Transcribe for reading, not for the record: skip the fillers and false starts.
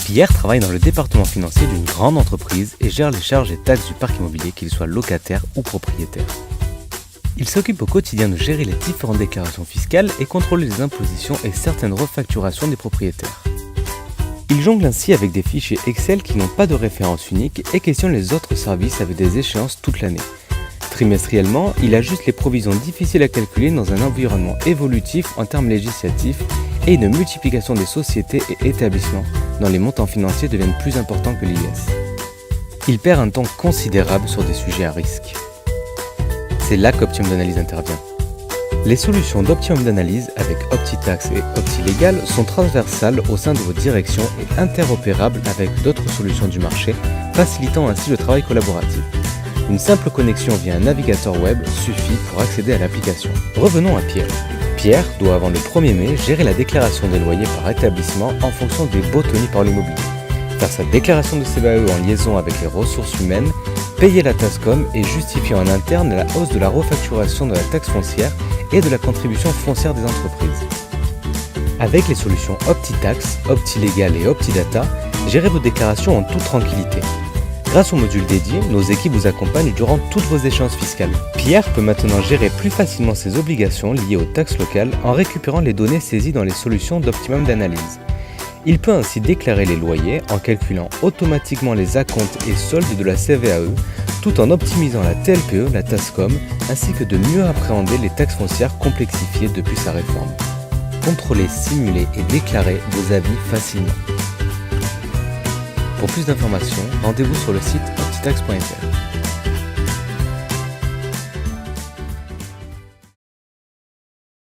Pierre travaille dans le département financier d'une grande entreprise et gère les charges et taxes du parc immobilier, qu'il soit locataire ou propriétaire. Il s'occupe au quotidien de gérer les différentes déclarations fiscales et contrôler les impositions et certaines refacturations des propriétaires. Il jongle ainsi avec des fichiers Excel qui n'ont pas de référence unique et questionne les autres services avec des échéances toute l'année. Trimestriellement, il ajuste les provisions difficiles à calculer dans un environnement évolutif en termes législatifs et une multiplication des sociétés et établissements dont les montants financiers deviennent plus importants que l'IS. Il perd un temps considérable sur des sujets à risque. C'est là qu'Optimum d'analyse intervient. Les solutions d'Optimum d'analyse avec OptiTax et OptiLégal sont transversales au sein de vos directions et interopérables avec d'autres solutions du marché, facilitant ainsi le travail collaboratif. Une simple connexion via un navigateur web suffit pour accéder à l'application. Revenons à Pierre. Pierre doit avant le 1er mai gérer la déclaration des loyers par établissement en fonction des baux tenus par l'immobilier, faire sa déclaration de CVAE en liaison avec les ressources humaines, payer la TASCOM et justifier en interne la hausse de la refacturation de la taxe foncière et de la contribution foncière des entreprises. Avec les solutions OptiTax, OptiLégal et OptiData, gérez vos déclarations en toute tranquillité. Grâce au module dédié, nos équipes vous accompagnent durant toutes vos échéances fiscales. Pierre peut maintenant gérer plus facilement ses obligations liées aux taxes locales en récupérant les données saisies dans les solutions d'Optimum d'analyse. Il peut ainsi déclarer les loyers en calculant automatiquement les acomptes et soldes de la CVAE, tout en optimisant la TLPE, la TASCOM, ainsi que de mieux appréhender les taxes foncières complexifiées depuis sa réforme. Contrôlez, simulez et déclarez vos avis facilement. Pour plus d'informations, rendez-vous sur le site optitax.fr.